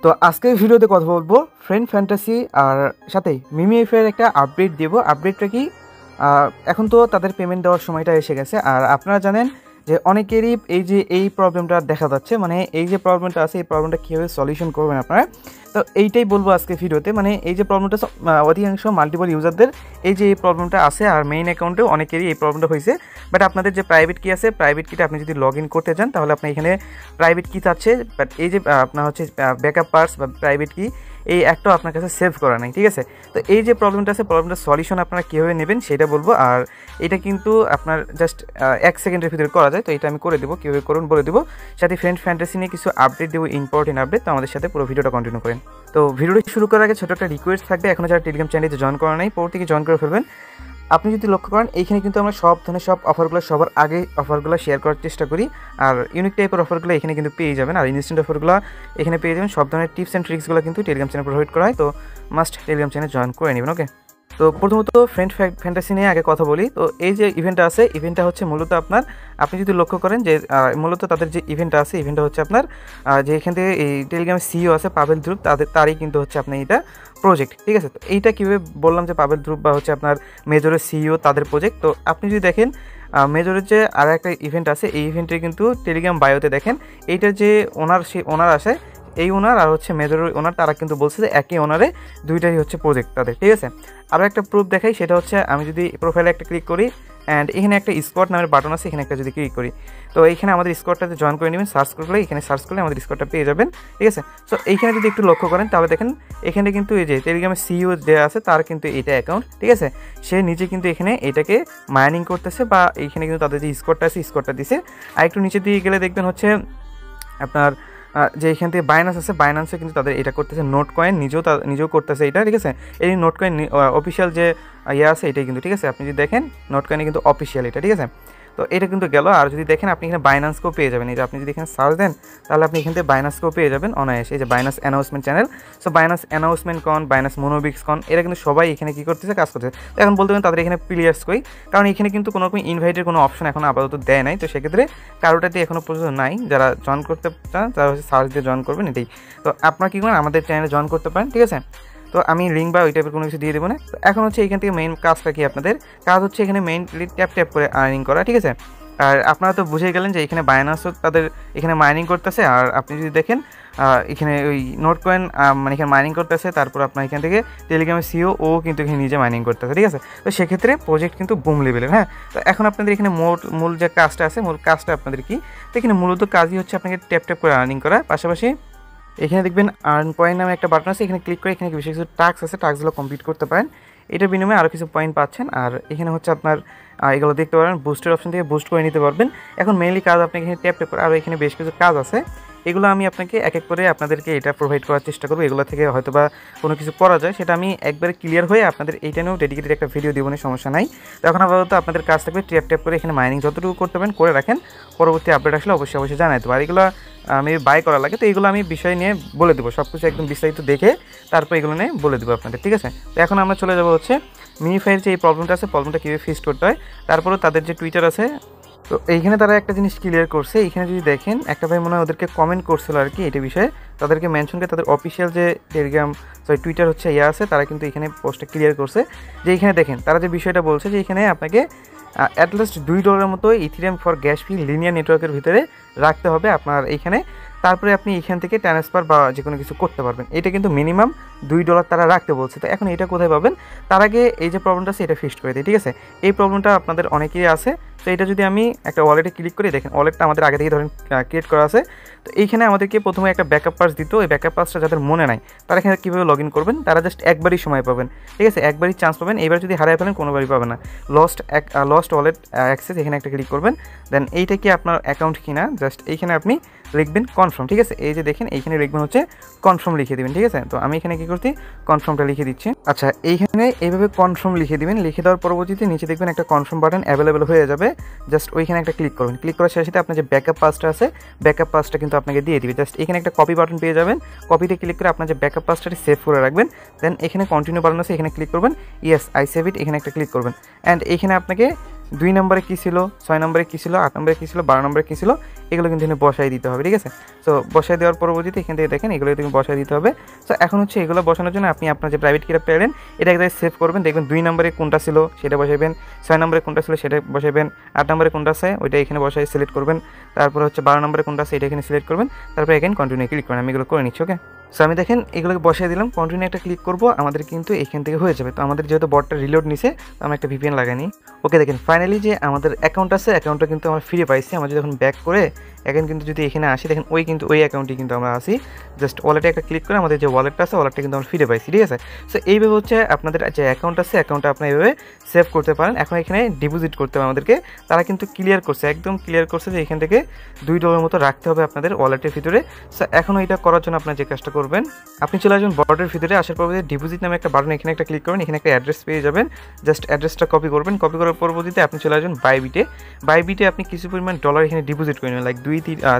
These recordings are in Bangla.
তো আজকের ভিডিওতে কথা বলবো ফ্রেন্ড ফ্যান্টাসি আর সাথে মিমিএফের একটা আপডেট দেব। আপডেটটা কি, এখন তো তাদের পেমেন্ট দেওয়ার সময়টা এসে গেছে। আর আপনারা জানেন যে অনেকেরই এই প্রবলেমটা দেখা যাচ্ছে, মানে এই যে প্রবলেমটা আছে এই প্রবলেমটা কীভাবে সলিউশন করবেন আপনারা, তো এইটাই বলবো আজকে ভিডিওতে। মানে এই যে প্রবলেমটা অধিকাংশ মাল্টিপল ইউজারদের এই প্রবলেমটা আছে, আর মেইন অ্যাকাউন্টেও অনেকেরই এই প্রবলেমটা হয়েছে। বাট আপনাদের যে প্রাইভেট কি আছে, প্রাইভেট কিটা আপনি যদি লগ ইন করতে চান তাহলে আপনি এখানে প্রাইভেট কি চাচ্ছে, বাট এই যে আপনার হচ্ছে ব্যাকআপ পার্টস বা প্রাইভেট কি এই একটাও আপনার কাছে সেভ করা নাই, ঠিক আছে। তো এই যে প্রবলেমটা আছে, প্রবলেমটা সলিউশন আপনারা কীভাবে নেবেন সেটা বলবো। আর এটা কিন্তু আপনার জাস্ট 1 সেকেন্ডের ভিতরে করা যায়, তো এটা আমি করে দেবো, কীভাবে করুন বলে দেবো। সাথে ফ্রেন্ড ফ্যান্টাসি নিয়ে কিছু আপডেট দেবো, ইম্পর্টেন্ট আপডেট। তো আমাদের সাথে পুরো ভিডিওটা কন্টিনিউ করেন। তো ভিডিওটি শুরু করার আগে ছোটো একটা রিকোয়েস্ট থাকবে, এখনও যারা টেলিগ্রাম চ্যানেলে জয়েন করা নাই পর থেকে জয়েন করে ফেলবেন। আপনি যদি লক্ষ্য করেন এইখানে কিন্তু আমরা সব ধরনের সব অফারগুলো সবার আগে অফারগুলো শেয়ার করার চেষ্টা করি, আর ইউনিক টাইপের অফারগুলো এখানে কিন্তু পেয়ে যাবেন, আর ইনস্ট্যান্ট অফারগুলো এখানে পেয়ে যাবেন। সব ধরনের টিপস অ্যান্ড ট্রিক্সগুলো কিন্তু টেলিগ্রাম চ্যানেল প্রোভাইড করা হয়, তো মাস্ট টেলিগ্রাম চ্যানেল জয়েন করে নেবেন। ওকে, তো প্রথমত ফ্রেন্ড ফ্যান্টাসি নিয়ে আগে কথা বলি। তো এই যে ইভেন্টটা আছে, ইভেন্টটা হচ্ছে মূলত আপনি যদি লক্ষ্য করেন যে মূলত তাদের যে ইভেন্টটা আছে, ইভেন্টটা হচ্ছে আপনার যে এখান থেকে এই টেলিগ্রামের সিইও আছে পাবেল ধ্রুব, তারই কিন্তু হচ্ছে আপনার এটা প্রজেক্ট, ঠিক আছে। তো এইটা কীভাবে বললাম যে পাবেল ধ্রুব বা হচ্ছে আপনার মেজরের সিইও তাদের প্রজেক্ট। তো আপনি যদি দেখেন মেজরের যে আর একটা ইভেন্ট আছে, এই ইভেন্টে কিন্তু টেলিগ্রাম বায়োতে দেখেন এইটার যে ওনার আসে, এই ওনার আর হচ্ছে মেজরের ওনার, তারা কিন্তু বলছে যে একই ওনারে দুইটাই হচ্ছে প্রজেক্ট তাদের, ঠিক আছে। আরও একটা প্রুফ দেখাই, সেটা হচ্ছে আমি যদি প্রোফাইলে একটা ক্লিক করি অ্যান্ড এখানে একটা স্কোয়াড নামের বাটন আছে, এখানে একটা যদি ক্লিক করি তো এইখানে আমাদের স্কোয়াডটাতে জয়েন করে নেবেন। সার্চ করলে এখানে সার্চ করলে আমাদের স্কোয়াডটা পেয়ে যাবেন, ঠিক আছে। সো এইখানে যদি একটু লক্ষ্য করেন তাহলে দেখেন এখানে কিন্তু এই যে টেলিগ্রামের সিইও যে আছে তার কিন্তু এইটা অ্যাকাউন্ট, ঠিক আছে। সে নিজে কিন্তু এখানে এটাকে মাইনিং করতেছে, বা এইখানে কিন্তু তাদের যে স্কোয়াডটা আছে স্কোয়াডটা দিছে। আর একটু নিচে দিয়ে গেলে দেখবেন হচ্ছে আপনার যে এখান থেকে বাইনান্স আছে, বাইনান্সে কিন্তু তাদের এটা করতেছে, নোট কয়েন নিজেও করতেছে এটা, ঠিক আছে। এই নোট কয়েন অফিসিয়াল যে আছে এটাই কিন্তু, ঠিক আছে। আপনি যদি দেখেন নোট কয়েনে কিন্তু অফিসিয়াল এটা, ঠিক আছে। তো এটা কিন্তু গেল। আর যদি দেখেন আপনি এখানে বাইনান্সকেও পেয়ে যাবেন, এই যে আপনি যদি এখানে সার্চ দেন তাহলে আপনি এখান থেকে বাইনান্সকেও পেয়ে যাবেন অনায়াসে। এই যে Binance announcement channel, so Binance announcement কন, বাইনান্স মোনোবিক্স কন, এরা কিন্তু সবাই এখানে কী করতেছে, কাজ করতেছে। তো এখন বলতে পারেন তাদের এখানে প্লেয়ার্স কই, কারণ এখানে কিন্তু কোনো রকম ইনভাইটের কোনো অপশন এখন আপাতত দেয় নাই। তো সেক্ষেত্রে কারোটাতে এখনও পর্যন্ত নাই। যারা জয়েন করতে চান তারা হচ্ছে সার্চ দিয়ে জয়েন করবেন, এটাই। তো আপনারা কী করেন আমাদের চ্যানেলে জয়েন করতে পারেন, ঠিক আছে। তো আমি লিঙ্ক বা ওই টাইপের কোনো কিছু দিয়ে দেবো না। তো এখন হচ্ছে এখান থেকে মেইন কাজটা কি, আপনাদের কাজ হচ্ছে এখানে মেইনলি ট্যাপ করে আর্নিং করা, ঠিক আছে। আর আপনারা তো বুঝে গেলেন যে এখানে বাইনান্সও তাদের এখানে মাইনিং করতেছে। আর আপনি যদি দেখেন এখানে ওই নোট কয়েন মানে এখানে মাইনিং করতেছে, তারপর আপনার এখান থেকে টেলিগ্রামের সিইও ও কিন্তু এখানে নিজে মাইনিং করতেছে, ঠিক আছে। তো সেক্ষেত্রে প্রজেক্ট কিন্তু বুম লেভেলের, হ্যাঁ। তো এখন আপনাদের এখানে মূল যে কাজটা আছে, মূল কাজটা আপনাদের কি, তো এখানে মূলত কাজই হচ্ছে আপনাকে ট্যাপ করে আর্নিং করা। পাশাপাশি এখানে দেখবেন আর্ন পয়েন্ট নামে একটা বাটন আছে, এখানে ক্লিক করে এখানে বেশি কিছু টাস্ক আছে, টাস্কগুলো কমপ্লিট করতে পারেন। এটার বিনিময়ে আরও কিছু পয়েন্ট পাচ্ছেন। আর এখানে হচ্ছে আপনার এগুলো দেখতে পারেন, বুস্টের অপশন থেকে বুস্ট করে নিতে পারবেন। এখন মেইনলি কাজ আপনি এখানে ট্যাপ করে, আর এখানে বেশ কিছু কাজ আছে, এগুলো আমি আপনাকে এক এক করে আপনাদেরকে এটা প্রোভাইড করার চেষ্টা করবো। এগুলো থেকে হয়তো বা কোনো কিছু করা যায়, সেটা আমি একবারে ক্লিয়ার হয়ে আপনাদের এইটা নিয়েও ডেডিকেটেড একটা ভিডিও দেবো, সমস্যা নাই। তো এখন আপাতত আপনাদের কাজ থাকবে ট্যাপ করে এখানে মাইনিং যতটুকু করতে পারেন করে রাখেন, পরবর্তী আপডেট আসলে অবশ্যই জানাই দেবো। আর এগুলো আমি বাই করা লাগে, তো এগুলো আমি বিষয় নিয়ে বলে দেবো, সব কিছু একদম বিস্তারিত দেখে তারপর এগুলো নিয়ে বলে দেবো আপনাদের, ঠিক আছে। তো এখন আমরা চলে যাবো হচ্ছে মিনিফাইয়ের যে এই প্রবলেমটা আছে, প্রবলেমটা কীভাবে ফিক্স করতে হয়। তারপরেও তাদের যে টুইটার আছে, তো এইখানে তারা একটা জিনিস ক্লিয়ার করছে। এইখানে যদি দেখেন একটা ভাই মনে হয় ওদেরকে কমেন্ট করছিল আর কি এটা বিষয়ে, তাদেরকে মেনশন করে তাদের অফিসিয়াল যে টুইটার হচ্ছে আছে, তারা কিন্তু এখানে পোস্টটা ক্লিয়ার করছে। যে এখানে দেখেন তারা যে বিষয়টা বলছে যে এখানে আপনাকে অ্যাটলিস্ট $2 মতো ethereum for gas fee linear নেটওয়ার্কের ভিতরে রাখতে হবে আপনার এইখানে, তারপরে আপনি এখান থেকে ট্রান্সফার বা যে কোনো কিছু করতে পারবেন। এটা কিন্তু মিনিমাম $2 তারা রাখতে বলছে। তো এখন এটা কোথায় পাবেন, তার আগে এই যে প্রবলেমটা আছে এটা ফিক্সড করে দিই, ঠিক আছে। এই প্রবলেমটা আপনাদের অনেকেরই আছে। তো এটা যদি আমি একটা ওয়ালেটে ক্লিক করি, দেখেন ওয়ালেটটা আমাদের আগে থেকে ধরেন ক্রিয়েট করা আছে। তো এইখানে আমাদেরকে প্রথমে একটা ব্যাকআপ পাস দিত, ওই ব্যাকআপ পাসটা যাদের মনে নাই তারা এখানে কীভাবে লগ ইন করবেন, তারা জাস্ট একবারই সময় পাবেন, ঠিক আছে, একবারই চান্স পাবেন। এইবার যদি হারিয়ে ফেলেন কোনোবারই পাবেন না। লস্ট ওয়ালেট অ্যাক্সেস এখানে একটা ক্লিক করবেন, দেন এইটা কি আপনার অ্যাকাউন্ট কিনা জাস্ট এইখানে আপনি লিখবেন কনফার্ম, ঠিক আছে। এই যে দেখেন এইখানে লিখবেন হচ্ছে কনফার্ম লিখে দেবেন, ঠিক আছে। তো আমি এখানে কী করছি, কনফার্মটা লিখে দিচ্ছি। আচ্ছা, এইখানে এইভাবে কনফার্ম লিখে দিবেন, লিখে দেওয়ার পরবর্তীতে নিচে দেখবেন একটা কনফার্ম বাটন অ্যাভেলেবেল হয়ে যাবে, জাস্ট ওইখানে একটা ক্লিক করবেন। ক্লিক করার সাথে সাথে আপনার যে ব্যাকআপ পাসটা আছে, ব্যাকআপ পাসটা কিন্তু আপনাকে দিয়ে দিবে। জাস্ট এখানে একটা কপি বাটন পেয়ে যাবেন, কপিতে ক্লিক করে আপনার যে ব্যাকআপ পাসটাটি সেভ করে রাখবেন। দেন এখানে কন্টিনিউ বাটন আছে, এখানে ক্লিক করবেন, ইয়েস আই সেভ ইট, এখানে একটা ক্লিক করবেন। অ্যান্ড এখানে আপনাকে 2 নম্বরে কী ছিল, 6 নম্বরে কী ছিল, 8 নম্বরে কী ছিল, 12 নম্বরে কী ছিল, এগুলো কিন্তু এখানে বসাই দিতে হবে, ঠিক আছে। সো বসাই দেওয়ার পরবর্তীতে এখান থেকে দেখেন এগুলো তুমি বসাই দিতে হবে। সো এখন হচ্ছে এগুলো বসানোর জন্য আপনি আপনার যে প্রাইভেট কিটা পেলেন এটা একদম সেভ করবেন, দেখবেন 2 নম্বরে কোনটা ছিল সেটা বসাইবেন, 6 নম্বরে কোনটা ছিল সেটা বসাইবেন, 8 নম্বরে কোনটা আছে ওইটা এখানে বসাই সিলেক্ট করবেন, তারপর হচ্ছে 12 নম্বরে কোনটা আছে এটা এখানে সিলেক্ট করবেন, তারপর এখানে কন্টিনিউ ক্লিক করবেন। আমি এগুলো করে নিচ্ছি, ওকে। সো আমি দেখেন এগুলোকে বসিয়ে দিলাম, কন্টিনিউ একটা ক্লিক করবো, আমাদের কিন্তু এখান থেকে হয়ে যাবে। তো আমাদের যেহেতু বটটা রিলোড নিছে তো আমরা একটা ভিপিএন লাগাই নিই, ওকে। দেখেন ফাইনালি যে আমাদের অ্যাকাউন্ট আছে অ্যাকাউন্টটা কিন্তু আমরা ফিরে পাইছি। আমরা যখন ব্যাক করে এখন কিন্তু যদি এখানে আসি দেখেন ওই অ্যাকাউন্টে কিন্তু আমরা আসি, জাস্ট ওয়ালেটে একটা ক্লিক করে আমাদের যে ওয়ালেটটা আছে ওয়ালেটটা কিন্তু আমরা ফিরে পাইছি, ঠিক আছে। সো এইভাবে হচ্ছে আপনাদের যে অ্যাকাউন্ট আছে অ্যাকাউন্টটা আপনার এইভাবে সেভ করতে পারেন। এখন এখানে ডিপোজিট করতে হবে আমাদেরকে, তারা কিন্তু ক্লিয়ার করছে, একদম ক্লিয়ার করছে যে এখান থেকে $2 মতো রাখতে হবে আপনাদের ওয়ালেটের ভিতরে। সো এখন এটা করার জন্য আপনার যে কাজটা করবেন, আপনি চলে আসবেন বটের ভিতরে, আসার পর ডিপোজিট নামে একটা বাটন এখানে একটা ক্লিক করবেন, এখানে একটা অ্যাড্রেস পেয়ে যাবেন, জাস্ট অ্যাড্রেসটা কপি করবেন, কপি করার পরবর্তীতে আপনি চলে আসবেন বাইবিটে আপনি কিছু পরিমাণ ডলার এখানে ডিপোজিট করে নেবেন, লাইক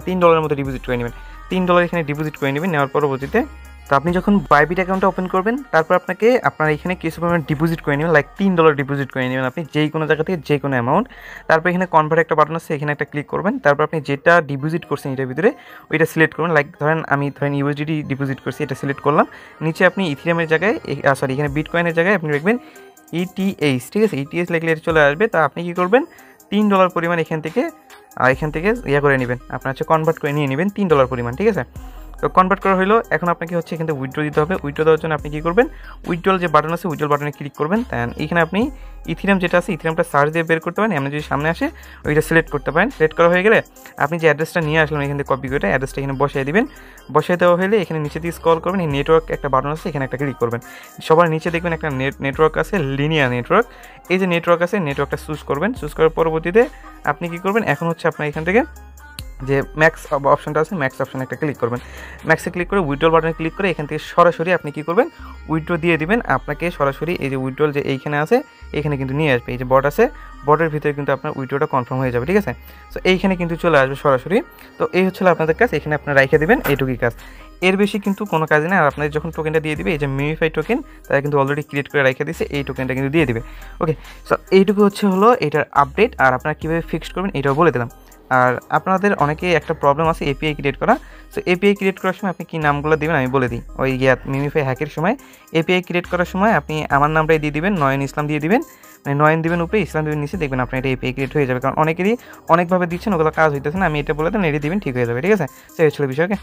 $3 মতো ডিপোজিট করে নেবেন, $3 এখানে ডিপোজিট করে নেবেন। নেওয়ার পরবর্তীতে তো আপনি যখন বাইবিট অ্যাকাউন্টটা ওপেন করবেন তারপর আপনাকে আপনার এখানে কিছু পরিমাণ ডিপোজিট করে নেবেন, লাইক $3 ডিপোজিট করে নেবেন আপনি যেই কোনো জায়গা থেকে যে কোনো অ্যামাউন্ট। তারপর এখানে কনভার্ট একটা বাটন আছে, এখানে একটা ক্লিক করবেন, তারপর আপনি যেটা ডিপোজিট করছেন এটার ভিতরে ওইটা সিলেক্ট করবেন, লাইক আমি ইউএসডিটি ডিপোজিট করছি এটা সিলেক্ট করলাম। নিচে আপনি ইথিরিয়ামের জায়গায় এখানে বিটকয়েনের জায়গায় আপনি লিখবেন ETH, ঠিক আছে, ETH লিখলে এটা চলে আসবে। তা আপনি কী করবেন, $3 পরিমাণ এখান থেকে করে নেবেন, আপনার হচ্ছে কনভার্ট করে নিয়ে নেবেন $3 পরিমাণ, ঠিক আছে। তো কনভার্ট করা হলো, এখন আপনাকে হচ্ছে এখান থেকে উইথড্র দিতে হবে। উইথড্র দেওয়ার জন্য আপনি কী করবেন, উইথড্রল যে বাটন আছে উইথড্রল বাটনে ক্লিক করবেন, দেন এখানে আপনি ইথিরিয়াম যেটা আছে ইথিরিয়ামটা সার্চ দিয়ে বের করতে পারেন, এমনি যদি সামনে আসে ওইটা সিলেক্ট করতে পারেন। সিলেক্ট করা হয়ে গেলে আপনি যে অ্যাড্রেসটা নিয়ে আসলেন এখান থেকে কপি করে অ্যাড্রেসটা এখানে বসিয়ে দিবেন। বসিয়ে দেওয়া হলে এখানে নিচে দিয়ে স্ক্রল করবেন, এই নেটওয়ার্ক একটা বাটন আছে এখানে একটা ক্লিক করবেন। সবার নিচে দেখবেন একটা নেটওয়ার্ক আছে, লিনিয়ার নেটওয়ার্ক। এই যে নেটওয়ার্ক আছে নেটওয়ার্কটা চুজ করবেন, চুজ করার পরবর্তীতে আপনি কী করবেন, এখন হচ্ছে আপনার এখান থেকে যে ম্যাক্স অপশনটা আছে ম্যাক্স অপশনে একটা ক্লিক করবেন, ম্যাক্সে ক্লিক করে উইথড্রল বাটনে ক্লিক করে এখান থেকে সরাসরি আপনি কী করবেন, উইথড্র দিয়ে দিবেন। আপনাকে সরাসরি এই যে উইথড্রল যে এইখানে আছে এখানে কিন্তু নিয়ে আসবে, এই যে বট আছে বটের ভিতরে কিন্তু আপনার উইথড্রটা কনফার্ম হয়ে যাবে, ঠিক আছে। সো এইখানে কিন্তু চলে আসবে সরাসরি। তো এই হচ্ছে আপনাদের কাজ, এখানে আপনারা রেখে দেবেন, এইটুকুই কাজ, এর বেশি কিন্তু কোনো কাজই না। আর আপনাদের যখন টোকেনটা দিয়ে দিবে এই যে মিমিফাই টোকেন তারা কিন্তু অলরেডি ক্রিয়েট করে রেখে দিয়েছে, এই টোকেনটা কিন্তু দিয়ে দিবে, ওকে। সো এইটুকু হলো এটার আপডেট, আর আপনারা কীভাবে ফিক্সড করবেন এটাও বলে দিলাম। আর আপনাদের অনেকে একটা প্রবলেম আছে এপিআই ক্রিয়েট করা। সো এপিআই ক্রিয়েট করার সময় আপনি কী নামগুলো দেবেন আমি বলে দিই, ওই মিমিফাই হ্যাকের সময় এপিআই ক্রিয়েট করার সময় আপনি আমার নামটাই দিয়ে দিবেন, নয়ন ইসলাম দিয়ে দিবেন, মানে নয়ন দিবেন উপরে ইসলাম দিবেন নিচে, দেখবেন আপনার এটা এপিআই ক্রিয়েট হয়ে যাবে। কারণ অনেকেরই অনেকভাবে দিচ্ছেন ওগুলো কাজ হইতেছে না, আমি এটা বলে দেন এটি দিবেন ঠিক হয়ে যাবে, ঠিক আছে। সেই ছিল বিষয়, ওকে।